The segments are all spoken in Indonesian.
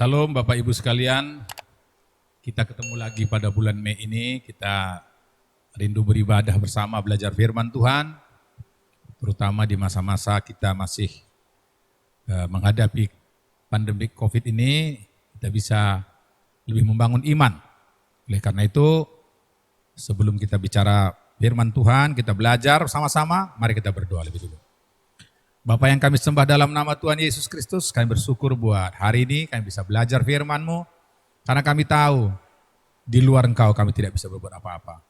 Salam Bapak Ibu sekalian, kita ketemu lagi pada bulan Mei ini, kita rindu beribadah bersama belajar firman Tuhan, terutama di masa-masa kita masih menghadapi pandemi COVID ini, kita bisa lebih membangun iman. Oleh karena itu, sebelum kita bicara firman Tuhan, kita belajar sama-sama, mari kita berdoa lebih dulu. Bapa yang kami sembah dalam nama Tuhan Yesus Kristus, kami bersyukur buat hari ini kami bisa belajar firman-Mu, karena kami tahu di luar Engkau kami tidak bisa berbuat apa-apa.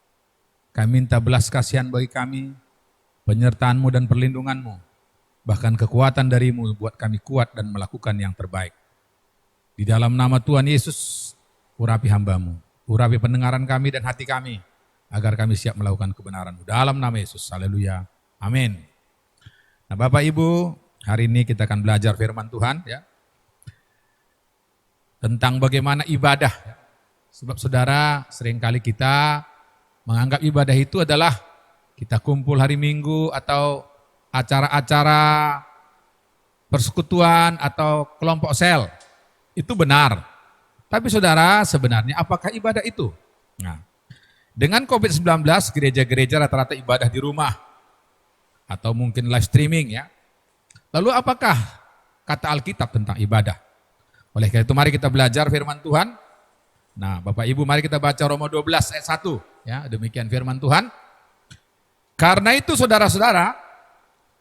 Kami minta belas kasihan bagi kami, penyertaan-Mu dan perlindungan-Mu, bahkan kekuatan dari-Mu buat kami kuat dan melakukan yang terbaik. Di dalam nama Tuhan Yesus, urapi hamba-Mu, urapi pendengaran kami dan hati kami, agar kami siap melakukan kebenaran-Mu. Dalam nama Yesus, haleluya, amin. Nah Bapak Ibu, hari ini kita akan belajar firman Tuhan ya, tentang bagaimana ibadah. Sebab saudara, seringkali kita menganggap ibadah itu adalah kita kumpul hari Minggu atau acara-acara persekutuan atau kelompok sel. Itu benar. Tapi saudara, sebenarnya apakah ibadah itu? Nah, dengan COVID-19 gereja-gereja rata-rata ibadah di rumah atau mungkin live streaming ya. Lalu apakah kata Alkitab tentang ibadah? Oleh karena itu mari kita belajar firman Tuhan. Nah Bapak Ibu mari kita baca Roma 12 ayat 1 ya, demikian firman Tuhan. Karena itu saudara-saudara,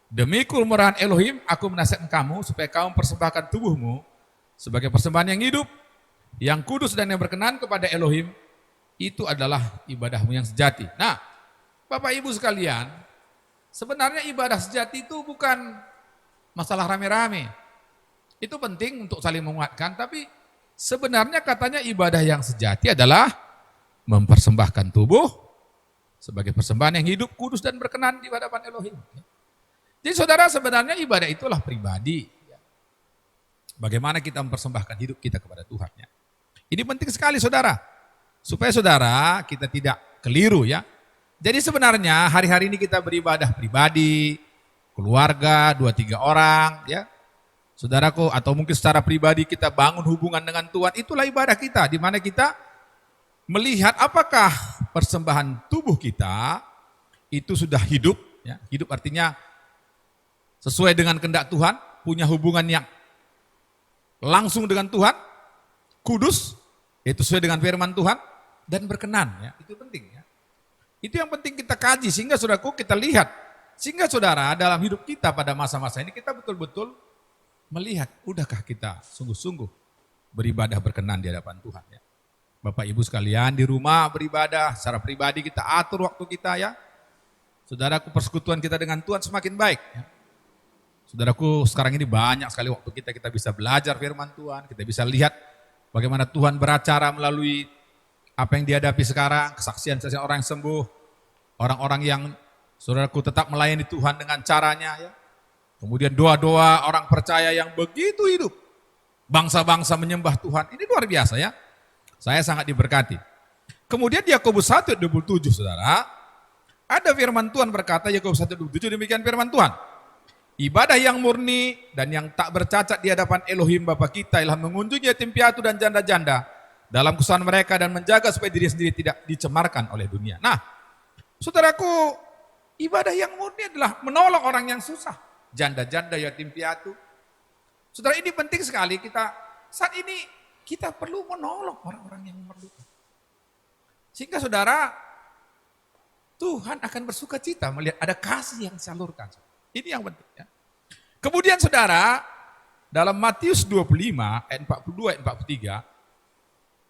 demi kemurahan Elohim aku menasihatkan kamu supaya kamu persembahkan tubuhmu sebagai persembahan yang hidup, yang kudus dan yang berkenan kepada Elohim, itu adalah ibadahmu yang sejati. Nah Bapak Ibu sekalian, sebenarnya ibadah sejati itu bukan masalah rame-rame. Itu penting untuk saling menguatkan, tapi sebenarnya katanya ibadah yang sejati adalah mempersembahkan tubuh sebagai persembahan yang hidup, kudus dan berkenan di hadapan Elohim. Jadi saudara, sebenarnya ibadah itulah pribadi. Bagaimana kita mempersembahkan hidup kita kepada Tuhan. Ini penting sekali saudara, supaya saudara kita tidak keliru ya. Jadi sebenarnya hari-hari ini kita beribadah pribadi, keluarga, 2-3 orang ya. Saudaraku, atau mungkin secara pribadi kita bangun hubungan dengan Tuhan, itulah ibadah kita, di mana kita melihat apakah persembahan tubuh kita itu sudah hidup, ya. Hidup artinya sesuai dengan kehendak Tuhan, punya hubungan yang langsung dengan Tuhan, kudus, itu sesuai dengan firman Tuhan, dan berkenan, ya. Itu penting ya. Itu yang penting kita kaji, sehingga saudaraku kita lihat, sehingga saudara dalam hidup kita pada masa-masa ini kita betul-betul melihat, udahkah kita sungguh-sungguh beribadah berkenan di hadapan Tuhan ya. Bapak Ibu sekalian di rumah beribadah, secara pribadi kita atur waktu kita ya. Saudaraku, persekutuan kita dengan Tuhan semakin baik ya. Saudaraku, sekarang ini banyak sekali waktu kita bisa belajar firman Tuhan, kita bisa lihat bagaimana Tuhan beracara melalui apa yang dihadapi sekarang, kesaksian-kesaksian orang yang sembuh, orang-orang yang saudaraku tetap melayani Tuhan dengan caranya ya. Kemudian doa-doa orang percaya yang begitu hidup. Bangsa-bangsa menyembah Tuhan, ini luar biasa ya. Saya sangat diberkati. Kemudian Yakobus 1:27 saudara, ada firman Tuhan berkata, Yakobus 1:27 demikian firman Tuhan. Ibadah yang murni dan yang tak bercacat di hadapan Elohim Bapa kita ialah mengunjungi yatim piatu dan janda-janda dalam kesusahan mereka dan menjaga supaya diri sendiri tidak dicemarkan oleh dunia. Nah, saudaraku, ibadah yang murni adalah menolong orang yang susah, janda-janda, yatim piatu. Saudara, ini penting sekali kita saat ini kita perlu menolong orang-orang yang memerlukan. Sehingga saudara, Tuhan akan bersuka cita melihat ada kasih yang disalurkan. Ini yang penting ya. Kemudian saudara, dalam Matius 25 ayat 42 ayat 43,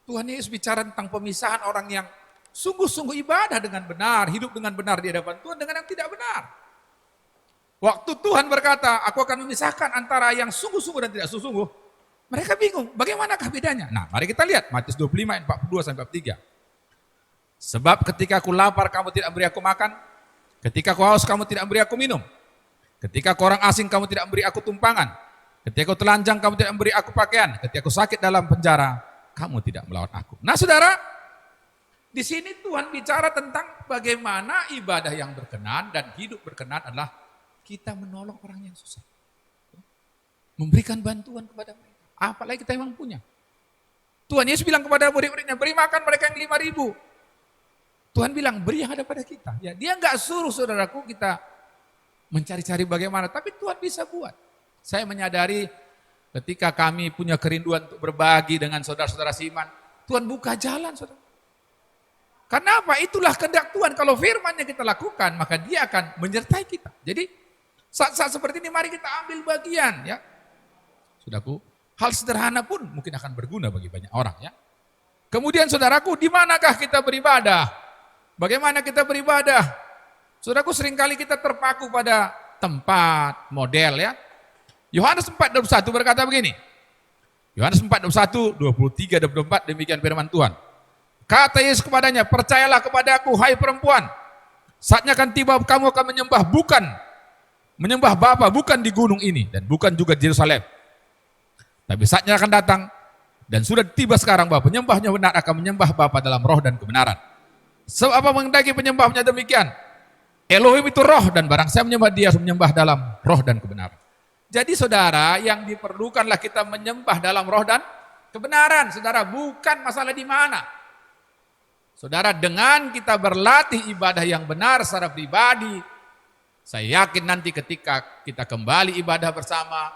Tuhan Yesus bicara tentang pemisahan orang yang sungguh-sungguh ibadah dengan benar, hidup dengan benar di hadapan Tuhan dengan yang tidak benar. Waktu Tuhan berkata, aku akan memisahkan antara yang sungguh-sungguh dan tidak sungguh-sungguh, mereka bingung, bagaimanakah bedanya? Nah, mari kita lihat Matius 25 ayat 42 sampai 43. Sebab ketika aku lapar kamu tidak beri aku makan, ketika aku haus kamu tidak beri aku minum, ketika aku orang asing kamu tidak beri aku tumpangan, ketika aku telanjang kamu tidak beri aku pakaian, ketika aku sakit dalam penjara kamu tidak melawan aku. Nah saudara, di sini Tuhan bicara tentang bagaimana ibadah yang berkenan dan hidup berkenan adalah kita menolong orang yang susah. Memberikan bantuan kepada mereka. Apalagi kita memang punya. Tuhan Yesus bilang kepada murid-muridnya, beri makan mereka yang 5.000. Tuhan bilang, beri yang ada pada kita. Ya, dia nggak suruh saudaraku kita mencari-cari bagaimana, tapi Tuhan bisa buat. Saya menyadari ketika kami punya kerinduan untuk berbagi dengan saudara-saudara seiman, Tuhan buka jalan, saudara. Karena apa? Itulah kehendak Tuhan. Kalau firman yang kita lakukan, maka dia akan menyertai kita. Jadi saat-saat seperti ini mari kita ambil bagian, ya. Saudaraku, hal sederhana pun mungkin akan berguna bagi banyak orang, ya. Kemudian saudaraku, di manakah kita beribadah? Bagaimana kita beribadah? Saudaraku, seringkali kita terpaku pada tempat, model, ya. Yohanes 4:21 berkata begini. Yohanes 4:21, 23, 24 demikian firman Tuhan. Kata Yesus kepadanya, percayalah kepadaku hai perempuan. Saatnya akan tiba kamu akan menyembah Bapa bukan di gunung ini dan bukan juga di Yerusalem. Tapi saatnya akan datang dan sudah tiba sekarang bahwa penyembahnya benar akan menyembah Bapa dalam roh dan kebenaran. Sebab apa mengendaki penyembahnya demikian? Elohim itu roh dan barang saya menyembah dia harus menyembah dalam roh dan kebenaran. Jadi saudara, yang diperlukanlah kita menyembah dalam roh dan kebenaran. Saudara, bukan masalah di mana. Saudara, dengan kita berlatih ibadah yang benar secara pribadi, saya yakin nanti ketika kita kembali ibadah bersama,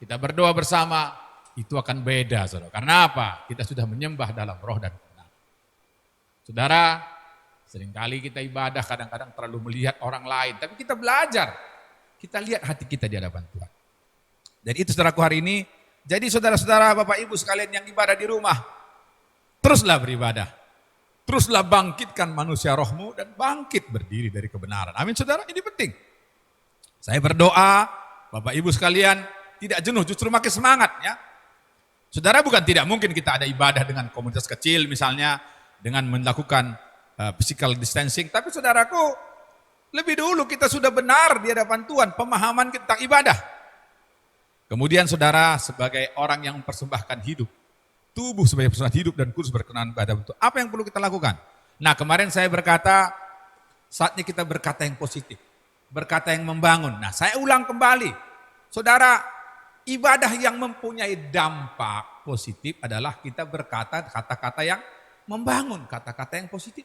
kita berdoa bersama, itu akan beda, saudara. Karena apa? Kita sudah menyembah dalam roh dan kebenaran. Saudara, seringkali kita ibadah kadang-kadang terlalu melihat orang lain, tapi kita belajar. Kita lihat hati kita di hadapan Tuhan. Dan itu saudaraku hari ini, jadi saudara-saudara, Bapak Ibu sekalian yang ibadah di rumah, teruslah beribadah. Teruslah bangkitkan manusia rohmu dan bangkit berdiri dari kebenaran. Amin saudara, ini penting. Saya berdoa, Bapak Ibu sekalian, tidak jenuh, justru makin semangat ya. Saudara, bukan tidak mungkin kita ada ibadah dengan komunitas kecil misalnya, dengan melakukan physical distancing. Tapi saudaraku, lebih dulu kita sudah benar di hadapan Tuhan, pemahaman kita tentang ibadah. Kemudian saudara, sebagai orang yang mempersembahkan hidup, tubuh sebagai persembahan hidup dan kudus berkenan kepada Tuhan, apa yang perlu kita lakukan? Nah, kemarin saya berkata, saatnya kita berkata yang positif, berkata yang membangun. Nah, saya ulang kembali, saudara, ibadah yang mempunyai dampak positif adalah kita berkata kata-kata yang membangun, kata-kata yang positif,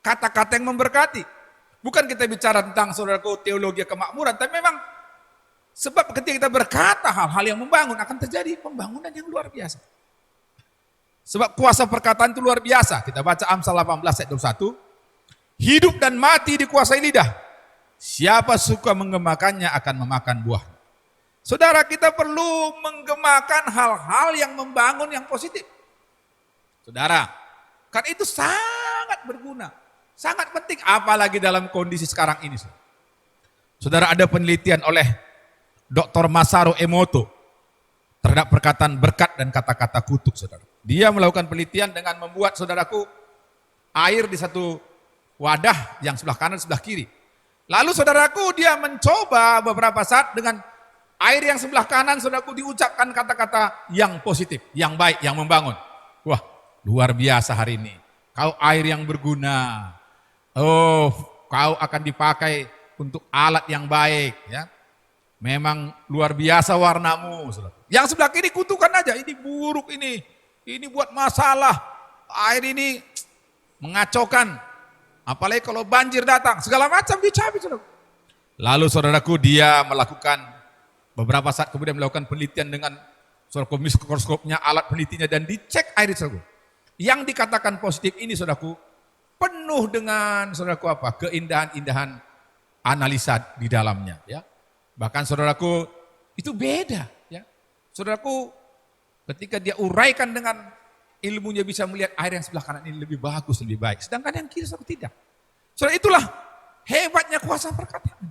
kata-kata yang memberkati. Bukan kita bicara tentang saudaraku teologi kemakmuran, tapi memang sebab ketika kita berkata hal-hal yang membangun akan terjadi pembangunan yang luar biasa. Sebab kuasa perkataan itu luar biasa. Kita baca Amsal 18 ayat 21. Hidup dan mati dikuasai lidah. Siapa suka menggemakannya akan memakan buah. Saudara, kita perlu menggemakan hal-hal yang membangun yang positif. Saudara, karena itu sangat berguna. Sangat penting, apalagi dalam kondisi sekarang ini. Saudara, ada penelitian oleh Dr. Masaru Emoto terhadap perkataan berkat dan kata-kata kutuk, saudara. Dia melakukan penelitian dengan membuat, saudaraku, air di satu wadah yang sebelah kanan sebelah kiri. Lalu saudaraku, dia mencoba beberapa saat dengan air yang sebelah kanan, saudaraku, diucapkan kata-kata yang positif, yang baik, yang membangun. Wah, luar biasa hari ini. Kau air yang berguna. Oh, kau akan dipakai untuk alat yang baik, ya. Memang luar biasa warnamu. Yang sebelah kiri kutukan aja, ini buruk ini buat masalah, air ini mengacaukan, apalagi kalau banjir datang, segala macam dicabik. Lalu saudaraku, dia melakukan beberapa saat kemudian melakukan penelitian dengan mikroskopnya, alat penelitinya, dan dicek air saudaraku. Yang dikatakan positif ini saudaraku, penuh dengan saudaraku apa? Keindahan-indahan analisa di dalamnya, ya. Bahkan saudaraku, itu beda, ya. Saudaraku, ketika dia uraikan dengan ilmunya bisa melihat air yang sebelah kanan ini lebih bagus, lebih baik. Sedangkan yang kiri saudara tidak. Saudara, itulah hebatnya kuasa perkataan.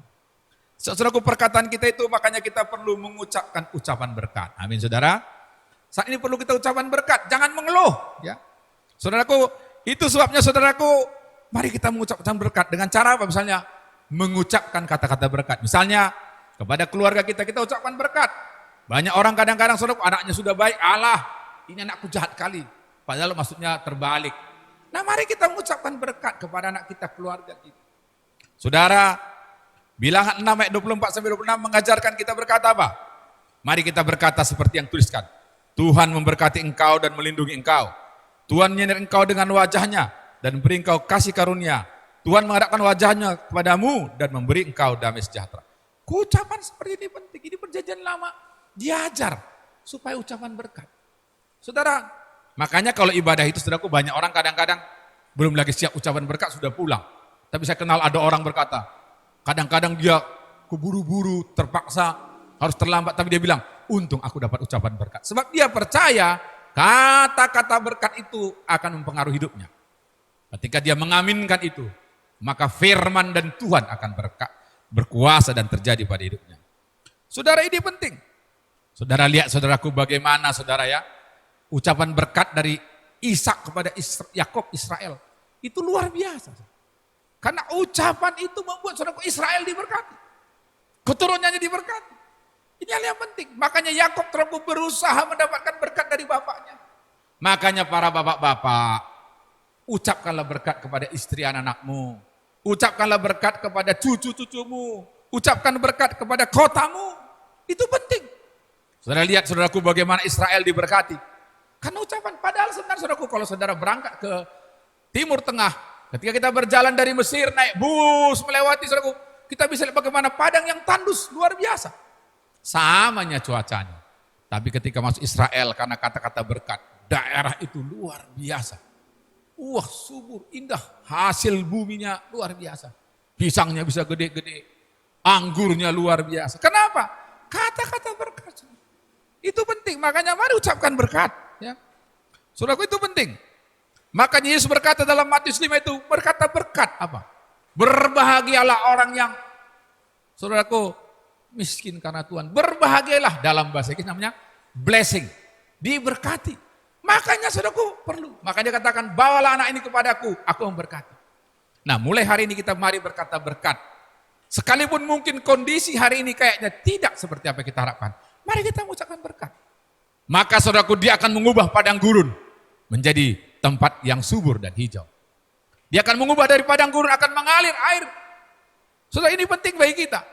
Saudaraku, perkataan kita itu makanya kita perlu mengucapkan ucapan berkat. Amin saudara. Saat ini perlu kita ucapan berkat, jangan mengeluh, ya. Saudaraku, itu sebabnya saudaraku, mari kita mengucapkan berkat dengan cara apa? Misalnya mengucapkan kata-kata berkat. Misalnya kepada keluarga kita ucapkan berkat. Banyak orang kadang-kadang saudaraku, anaknya sudah baik, Allah, ini anakku jahat kali. Padahal maksudnya terbalik. Nah, mari kita mengucapkan berkat kepada anak kita, keluarga kita. Saudara, Bilangan 6 ayat 24-26 mengajarkan kita berkata apa? Mari kita berkata seperti yang tuliskan. Tuhan memberkati engkau dan melindungi engkau. Tuhan menyinari engkau dengan wajahnya dan beri engkau kasih karunia. Tuhan menghadapkan wajahnya kepadamu dan memberi engkau damai sejahtera. Ucapan seperti ini penting. Ini perjanjian lama diajar supaya ucapan berkat. Saudara, makanya kalau ibadah itu saudaraku banyak orang kadang-kadang belum lagi siap ucapan berkat sudah pulang. Tapi saya kenal ada orang berkata, kadang-kadang dia keburu-buru, terpaksa, harus terlambat. Tapi dia bilang, untung aku dapat ucapan berkat. Sebab dia percaya kata-kata berkat itu akan mempengaruhi hidupnya. Ketika dia mengaminkan itu, maka firman dan Tuhan akan berkuasa dan terjadi pada hidupnya. Saudara, ini penting. Saudara lihat saudaraku bagaimana saudara ya, ucapan berkat dari Ishak kepada Yakub Israel. Itu luar biasa. Karena ucapan itu membuat saudaraku Israel diberkati. Keturunannya diberkati. Ini hal yang penting. Makanya Yakub terus berusaha mendapatkan berkat dari bapaknya. Makanya para bapak-bapak, ucapkanlah berkat kepada istri anak-anakmu. Ucapkanlah berkat kepada cucu-cucumu. Ucapkan berkat kepada kotamu. Itu penting. Saudara lihat saudaraku bagaimana Israel diberkati. Karena ucapan, padahal sebenarnya saudaraku kalau saudara berangkat ke Timur Tengah, ketika kita berjalan dari Mesir naik bus melewati saudaraku, kita bisa lihat bagaimana padang yang tandus luar biasa. Samanya cuacanya. Tapi ketika masuk Israel karena kata-kata berkat, daerah itu luar biasa. Wah, subur, indah, hasil buminya luar biasa. Pisangnya bisa gede-gede, anggurnya luar biasa. Kenapa? Kata-kata berkat. Itu penting, makanya mari ucapkan berkat. Ya. Saudaraku, itu penting. Makanya Yesus berkata dalam Matius 5 itu, berkata berkat apa? Berbahagialah orang yang, saudaraku, miskin karena Tuhan. Berbahagialah, dalam bahasa Inggris namanya blessing, diberkati. Makanya saudaraku perlu, makanya katakan bawalah anak ini kepadaku, aku memberkati. Nah mulai hari ini kita mari berkata berkat. Sekalipun mungkin kondisi hari ini kayaknya tidak seperti apa yang kita harapkan, mari kita mengucapkan berkat. Maka saudaraku dia akan mengubah padang gurun menjadi tempat yang subur dan hijau. Dia akan mengubah dari padang gurun akan mengalir air. Saudara, ini penting bagi kita.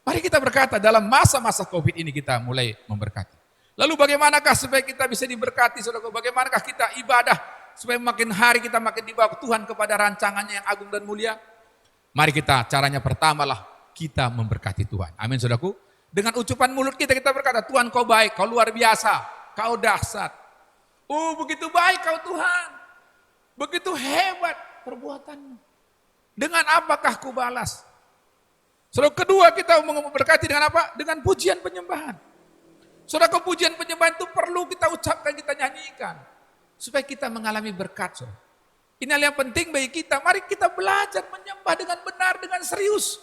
Mari kita berkata dalam masa-masa Covid ini kita mulai memberkati. Lalu bagaimanakah supaya kita bisa diberkati, saudara? Bagaimanakah kita ibadah supaya makin hari kita makin dibawa Tuhan kepada rancangannya yang agung dan mulia? Mari kita, caranya pertamalah kita memberkati Tuhan. Amin, saudaraku. Dengan ucapan mulut kita berkata, Tuhan kau baik, kau luar biasa, kau dahsyat. Oh begitu baik kau Tuhan, begitu hebat perbuatanmu. Dengan apakah ku balas? Saudara, kedua kita memberkati dengan apa? Dengan pujian penyembahan. Saudara, pujian penyembahan itu perlu kita ucapkan, kita nyanyikan. Supaya kita mengalami berkat. Saudara. Ini hal yang penting bagi kita. Mari kita belajar menyembah dengan benar, dengan serius.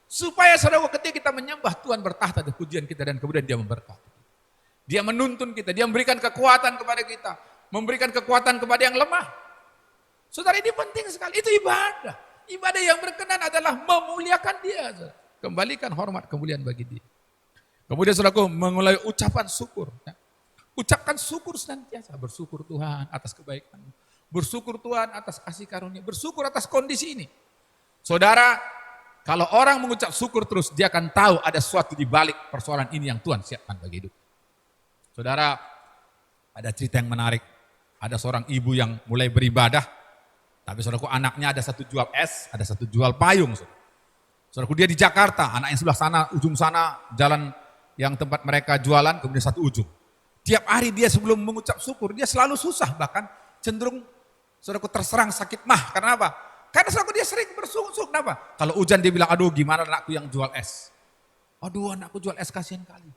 Supaya saudara ketika kita menyembah, Tuhan bertahta di pujian kita dan kemudian dia memberkati. Dia menuntun kita, dia memberikan kekuatan kepada kita. Memberikan kekuatan kepada yang lemah. Saudara, ini penting sekali, itu ibadah. Ibadah yang berkenan adalah memuliakan dia. Saudara. Kembalikan hormat, kemuliaan bagi dia. Kemudian saudaraku memulai ucapan syukur. Ya. Ucapkan syukur senantiasa. Bersyukur Tuhan atas kebaikan. Bersyukur Tuhan atas kasih karunia. Bersyukur atas kondisi ini. Saudara, kalau orang mengucap syukur terus, dia akan tahu ada sesuatu di balik persoalan ini yang Tuhan siapkan bagi hidup. Saudara, ada cerita yang menarik. Ada seorang ibu yang mulai beribadah. Tapi saudaraku anaknya ada satu jual es, ada satu jual payung. Saudaraku dia di Jakarta, anaknya sebelah sana, ujung sana, jalan yang tempat mereka jualan, kemudian satu ujung. Tiap hari dia sebelum mengucap syukur, dia selalu susah, bahkan cenderung saudaraku terserang sakit mah. Karena apa? Karena saudaraku dia sering bersyukur. Kenapa? Kalau hujan dia bilang, aduh gimana anakku yang jual es. Aduh anakku jual es kasihan kali.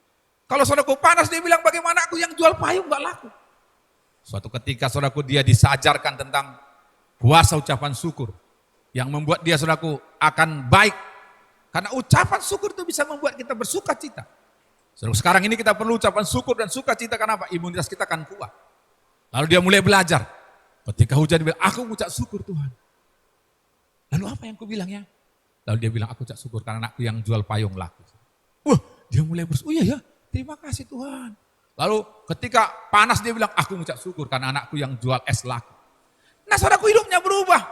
Kalau saudaraku panas dia bilang, bagaimana aku yang jual payung gak laku. Suatu ketika saudaraku dia disajarkan tentang kuasa ucapan syukur. Yang membuat dia saudaraku akan baik. Karena ucapan syukur itu bisa membuat kita bersuka cita. Sekarang ini kita perlu ucapan syukur dan sukacita, kenapa? Imunitas kita akan kuat. Lalu dia mulai belajar. Ketika hujan dia bilang, aku mengucap syukur Tuhan. Lalu apa yang aku bilangnya? Lalu dia bilang, aku ucap syukur karena anakku yang jual payung laku. Wah, dia mulai bersyukur, iya ya, terima kasih Tuhan. Lalu ketika panas dia bilang, aku mengucap syukur karena anakku yang jual es laku. Nah saudaraku hidupnya berubah.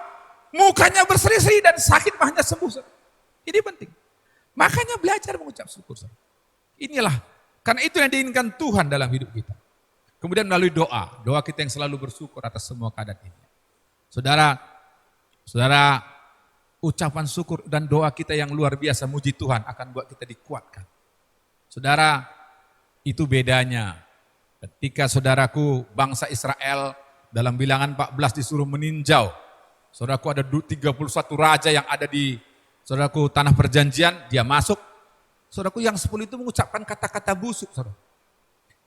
Mukanya berseri-seri dan sakit mahnya sembuh. Ini penting. Makanya belajar mengucap syukur. Inilah, karena itu yang diinginkan Tuhan dalam hidup kita. Kemudian melalui doa, doa kita yang selalu bersyukur atas semua keadaan ini. Saudara, ucapan syukur dan doa kita yang luar biasa muji Tuhan akan buat kita dikuatkan. Saudara, itu bedanya ketika saudaraku bangsa Israel dalam Bilangan 14 disuruh meninjau. Saudaraku ada 31 raja yang ada di saudaraku tanah perjanjian, dia masuk. Saudaraku yang 10 itu mengucapkan kata-kata busuk, saudara.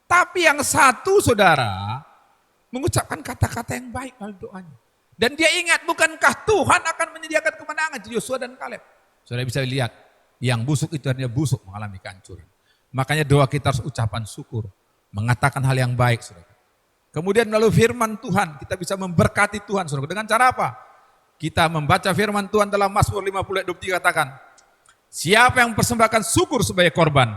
Tapi yang satu saudara mengucapkan kata-kata yang baik melalui doanya. Dan dia ingat, bukankah Tuhan akan menyediakan kemenangan di Yosua dan Kaleb. Saudara bisa lihat, yang busuk itu artinya busuk mengalami kehancuran. Makanya doa kita harus ucapan syukur, mengatakan hal yang baik, saudara. Kemudian melalui firman Tuhan, kita bisa memberkati Tuhan, saudara. Dengan cara apa? Kita membaca firman Tuhan dalam Mazmur 50 ayat 23 katakan, siapa yang persembahkan syukur sebagai korban,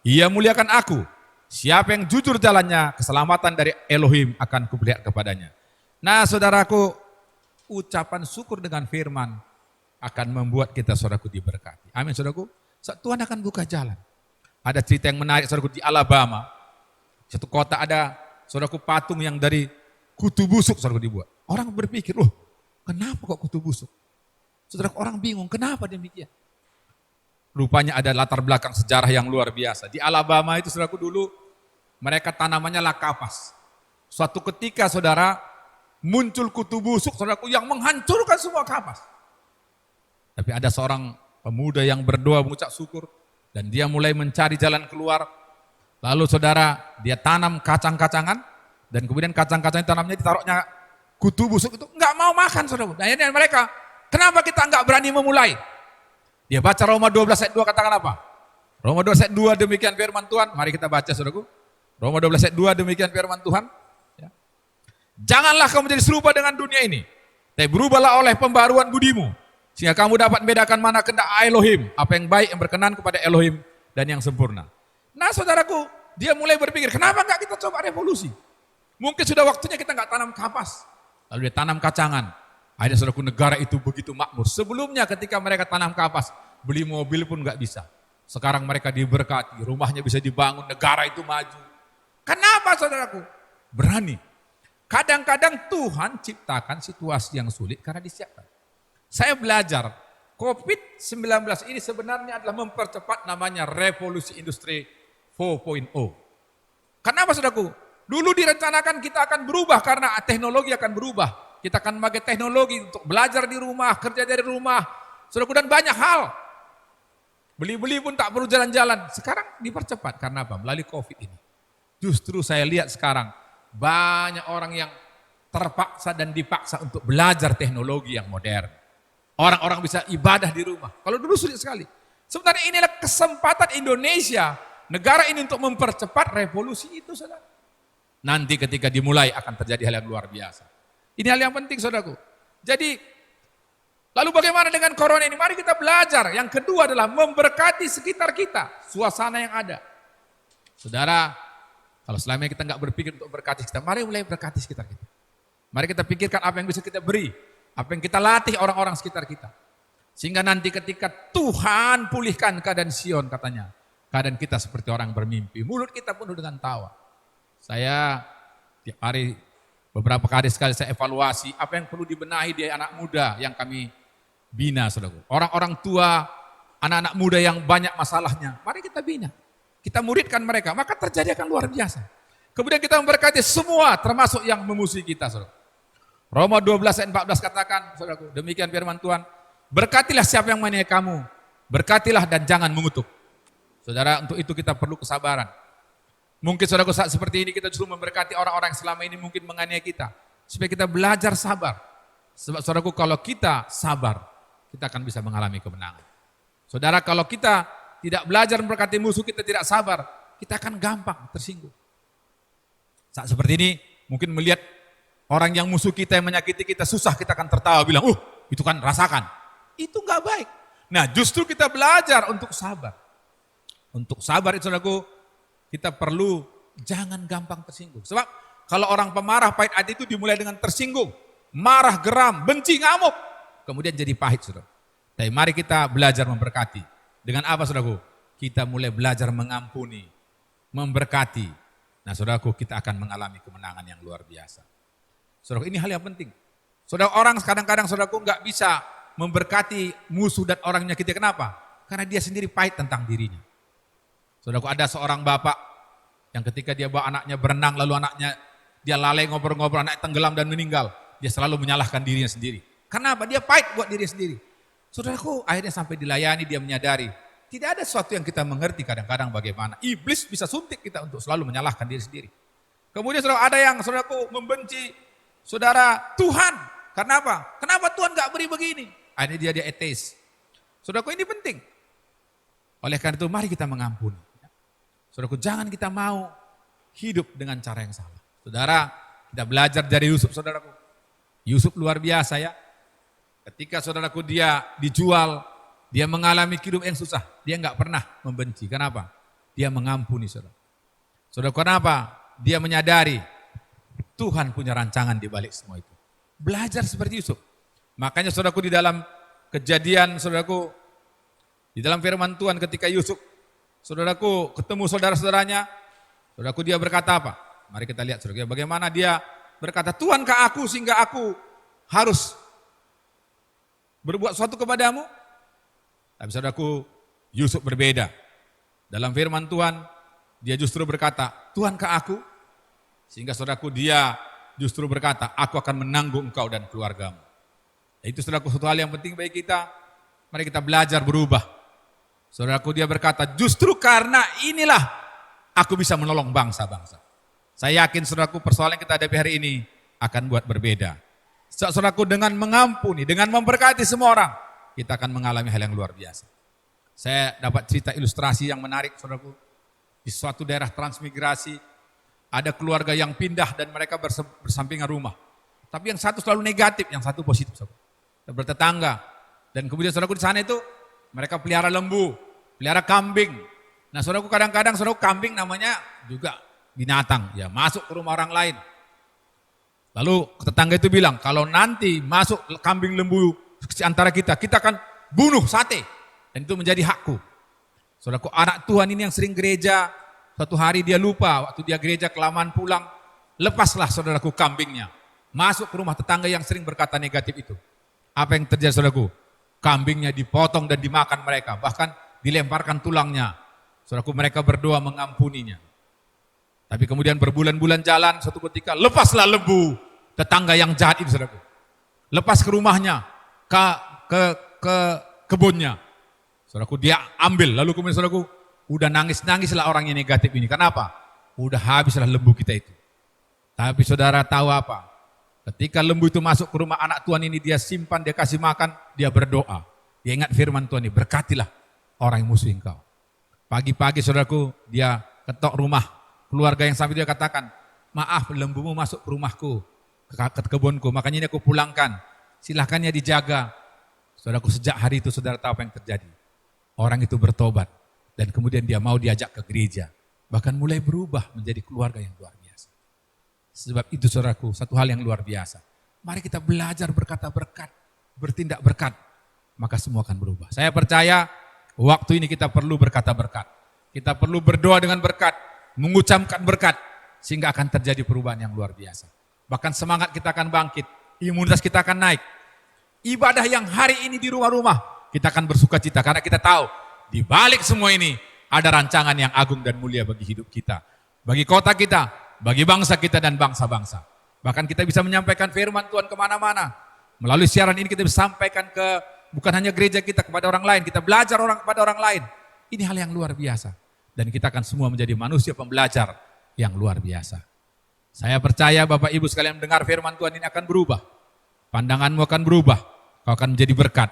ia muliakan aku. Siapa yang jujur jalannya, keselamatan dari Elohim akan kuperlihatkan kepadanya. Nah saudaraku, ucapan syukur dengan firman akan membuat kita saudaraku diberkati. Amin saudaraku. Tuhan akan buka jalan. Ada cerita yang menarik saudaraku di Alabama. Satu kota ada saudaraku patung yang dari kutu busuk saudaraku dibuat. Orang berpikir, loh kenapa kok kutu busuk? Saudaraku orang bingung, kenapa demikian? Rupanya ada latar belakang sejarah yang luar biasa. Di Alabama itu saudaraku dulu mereka tanamannya lah kapas. Suatu ketika saudara muncul kutu busuk saudaraku yang menghancurkan semua kapas. Tapi ada seorang pemuda yang berdoa mengucap syukur dan dia mulai mencari jalan keluar. Lalu saudara dia tanam kacang-kacangan dan kemudian kacang-kacang tanamnya ditaruhnya kutu busuk itu enggak mau makan saudaraku. Nah ini mereka, kenapa kita enggak berani memulai? Dia baca Roma 12 ayat 2 katakan apa? Roma 12 ayat 2 demikian firman Tuhan. Mari kita baca saudaraku. Roma 12 ayat 2 demikian firman Tuhan. Ya. Janganlah kamu menjadi serupa dengan dunia ini. Tapi berubahlah oleh pembaruan budimu. Sehingga kamu dapat membedakan mana kehendak Elohim. Apa yang baik yang berkenan kepada Elohim dan yang sempurna. Nah saudaraku, dia mulai berpikir, kenapa enggak kita coba revolusi? Mungkin sudah waktunya kita enggak tanam kapas. Lalu dia tanam kacangan. Akhirnya saudaraku negara itu begitu makmur. Sebelumnya ketika mereka tanam kapas, beli mobil pun enggak bisa. Sekarang mereka diberkati, rumahnya bisa dibangun, negara itu maju. Kenapa saudaraku? Berani. Kadang-kadang Tuhan ciptakan situasi yang sulit karena disiapkan. Saya belajar, COVID-19 ini sebenarnya adalah mempercepat namanya revolusi industri 4.0. Kenapa saudaraku? Dulu direncanakan kita akan berubah karena teknologi akan berubah. Kita akan pakai teknologi untuk belajar di rumah, kerja dari rumah, saudaraku, dan banyak hal. Beli-beli pun tak perlu jalan-jalan. Sekarang dipercepat karena apa? Melalui COVID ini. Justru saya lihat sekarang banyak orang yang terpaksa dan dipaksa untuk belajar teknologi yang modern. Orang-orang bisa ibadah di rumah. Kalau dulu sulit sekali. Sebenarnya inilah kesempatan Indonesia, negara ini untuk mempercepat revolusi itu, saudara. Nanti ketika dimulai akan terjadi hal yang luar biasa. Ini hal yang penting saudaraku. Jadi, lalu bagaimana dengan corona ini? Mari kita belajar. Yang kedua adalah memberkati sekitar kita, suasana yang ada. Saudara, kalau selama ini kita nggak berpikir untuk berkati sekitar, mari mulai berkati sekitar kita. Mari kita pikirkan apa yang bisa kita beri, apa yang kita latih orang-orang sekitar kita. Sehingga nanti ketika Tuhan pulihkan keadaan Sion katanya, keadaan kita seperti orang bermimpi, mulut kita penuh dengan tawa. Saya tiap hari, beberapa kali sekali saya evaluasi apa yang perlu dibenahi di anak muda yang kami bina, saudaraku. Orang-orang tua, anak-anak muda yang banyak masalahnya, mari kita bina. Kita muridkan mereka, maka terjadi akan luar biasa. Kemudian kita memberkati semua, termasuk yang memusuhi kita, saudara. Roma 12 ayat 14 katakan, saudaraku, demikian firman Tuhan, berkatilah siapa yang menganiaya kamu, berkatilah dan jangan mengutuk. Saudara, untuk itu kita perlu kesabaran. Mungkin saudaraku saat seperti ini kita justru memberkati orang-orang yang selama ini mungkin menganiaya kita. Supaya kita belajar sabar. Sebab saudaraku kalau kita sabar, kita akan bisa mengalami kemenangan. Saudara kalau kita tidak belajar memberkati musuh, kita tidak sabar, kita akan gampang tersinggung. Saat seperti ini mungkin melihat orang yang musuh kita yang menyakiti kita susah, kita akan tertawa bilang, itu kan rasakan. Itu enggak baik. Nah justru kita belajar untuk sabar. Untuk sabar itu saudaraku, kita perlu jangan gampang tersinggung. Sebab kalau orang pemarah pahit hati itu dimulai dengan tersinggung, marah, geram, benci, ngamuk. Kemudian jadi pahit, saudara. Tapi mari kita belajar memberkati. Dengan apa, saudaraku? Kita mulai belajar mengampuni, memberkati. Nah saudaraku, kita akan mengalami kemenangan yang luar biasa. Saudaraku, ini hal yang penting. Saudara, orang kadang-kadang saudaraku nggak bisa memberkati musuh dan orang menyakiti. Kenapa? Karena dia sendiri pahit tentang dirinya. Saudaraku, ada seorang bapak yang ketika dia bawa anaknya berenang, lalu anaknya dia lalai ngobrol-ngobrol, anaknya tenggelam dan meninggal. Dia selalu menyalahkan dirinya sendiri. Kenapa? Dia pahit buat diri sendiri. Saudaraku, akhirnya sampai dilayani, dia menyadari. Tidak ada sesuatu yang kita mengerti kadang-kadang bagaimana. Iblis bisa suntik kita untuk selalu menyalahkan diri sendiri. Kemudian saudara, ada yang saudaraku membenci saudara Tuhan. Karena apa? Kenapa Tuhan gak beri begini? Akhirnya dia ateis. Saudaraku, ini penting. Oleh karena itu mari kita mengampuni. Saudaraku, jangan kita mau hidup dengan cara yang salah. Saudara, kita belajar dari Yusuf, saudaraku. Yusuf luar biasa ya. Ketika saudaraku dia dijual, dia mengalami hidup yang susah. Dia enggak pernah membenci. Kenapa? Dia mengampuni saudara. Saudara, kenapa? Dia menyadari Tuhan punya rancangan di balik semua itu. Belajar seperti Yusuf. Makanya saudaraku, di dalam Kejadian, saudaraku, di dalam firman Tuhan ketika Yusuf, saudaraku, ketemu saudara-saudaranya, saudaraku, dia berkata apa? Mari kita lihat saudaraku, bagaimana dia berkata, Tuhankah aku sehingga aku harus berbuat sesuatu kepadamu? Tapi saudaraku, Yusuf berbeda. Dalam firman Tuhan, dia justru berkata, Tuhankah aku? Sehingga saudaraku, dia justru berkata, aku akan menanggung engkau dan keluargamu. Itu saudaraku, satu hal yang penting bagi kita. Mari kita belajar berubah. Saudaraku, dia berkata, justru karena inilah aku bisa menolong bangsa-bangsa. Saya yakin saudaraku, persoalan yang kita hadapi hari ini akan buat berbeda. Saudaraku, dengan mengampuni, dengan memberkati semua orang, kita akan mengalami hal yang luar biasa. Saya dapat cerita ilustrasi yang menarik, saudaraku. Di suatu daerah transmigrasi, ada keluarga yang pindah dan mereka bersampingan rumah. Tapi yang satu selalu negatif, yang satu positif, saudara. Bertetangga. Dan kemudian saudaraku, di sana itu mereka pelihara lembu, pelihara kambing. Nah saudaraku, kadang-kadang saudaraku, kambing namanya juga binatang, ya masuk ke rumah orang lain. Lalu tetangga itu bilang, kalau nanti masuk kambing lembu antara kita, kita akan bunuh sate. Dan itu menjadi hakku. Saudaraku, anak Tuhan ini yang sering gereja, suatu hari dia lupa, waktu dia gereja kelamaan pulang, lepaslah saudaraku kambingnya. Masuk ke rumah tetangga yang sering berkata negatif itu. Apa yang terjadi saudaraku? Kambingnya dipotong dan dimakan mereka, bahkan dilemparkan tulangnya. Saudaraku, mereka berdoa mengampuninya. Tapi kemudian berbulan-bulan jalan, suatu ketika lepaslah lembu tetangga yang jahat itu saudaraku. Lepas ke rumahnya, ke kebunnya. Saudaraku, dia ambil, lalu kemudian saudaraku, udah nangis-nangislah orang yang negatif ini. Kenapa? Udah habislah lembu kita itu. Tapi saudara tahu apa? Ketika lembu itu masuk ke rumah anak Tuhan ini, dia simpan, dia kasih makan, dia berdoa. Dia ingat firman Tuhan ini, berkatilah orang yang musuh engkau. Pagi-pagi saudaraku, dia ketok rumah keluarga yang sampai dia katakan, maaf lembumu masuk ke rumahku, ke kebunku, makanya ini aku pulangkan. Silahkannya dijaga. Saudaraku, sejak hari itu saudara tahu apa yang terjadi. Orang itu bertobat dan kemudian dia mau diajak ke gereja. Bahkan mulai berubah menjadi keluarga yang luar biasa. Sebab itu saudaraku, satu hal yang luar biasa. Mari kita belajar berkata berkat, bertindak berkat, maka semua akan berubah. Saya percaya waktu ini kita perlu berkata berkat. Kita perlu berdoa dengan berkat, mengucapkan berkat, sehingga akan terjadi perubahan yang luar biasa. Bahkan semangat kita akan bangkit, imunitas kita akan naik. Ibadah yang hari ini di rumah-rumah, kita akan bersuka cita karena kita tahu di balik semua ini ada rancangan yang agung dan mulia bagi hidup kita, bagi kota kita, bagi bangsa kita dan bangsa-bangsa. Bahkan kita bisa menyampaikan firman Tuhan kemana-mana. Melalui siaran ini kita bisa sampaikan ke bukan hanya gereja kita, kepada orang lain. Kita belajar kepada orang lain. Ini hal yang luar biasa. Dan kita akan semua menjadi manusia pembelajar yang luar biasa. Saya percaya Bapak Ibu sekalian mendengar firman Tuhan ini akan berubah. Pandanganmu akan berubah. Kau akan menjadi berkat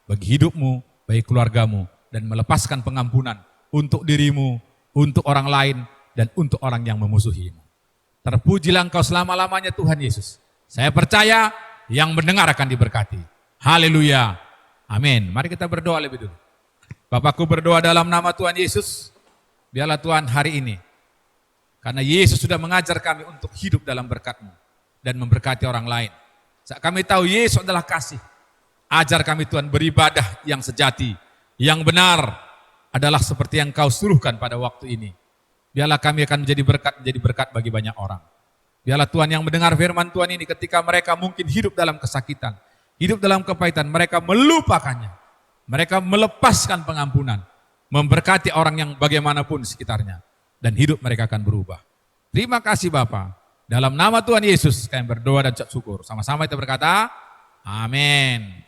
bagi hidupmu, bagi keluargamu, dan melepaskan pengampunan untuk dirimu, untuk orang lain, dan untuk orang yang memusuhimu. Terpujilah engkau selama-lamanya Tuhan Yesus. Saya percaya yang mendengar akan diberkati. Haleluya. Amin. Mari kita berdoa lebih dulu. Bapakku, berdoa dalam nama Tuhan Yesus. Biarlah Tuhan hari ini, karena Yesus sudah mengajar kami untuk hidup dalam berkat-Mu dan memberkati orang lain. Saat kami tahu Yesus adalah kasih, ajar kami Tuhan beribadah yang sejati, yang benar adalah seperti yang Kau suruhkan pada waktu ini. Biarlah kami akan menjadi berkat bagi banyak orang. Biarlah Tuhan yang mendengar firman Tuhan ini ketika mereka mungkin hidup dalam kesakitan, hidup dalam kepahitan, mereka melupakannya. Mereka melepaskan pengampunan, memberkati orang yang bagaimanapun sekitarnya, dan hidup mereka akan berubah. Terima kasih Bapa. Dalam nama Tuhan Yesus kami berdoa dan ucap syukur. Sama-sama kita berkata, amin.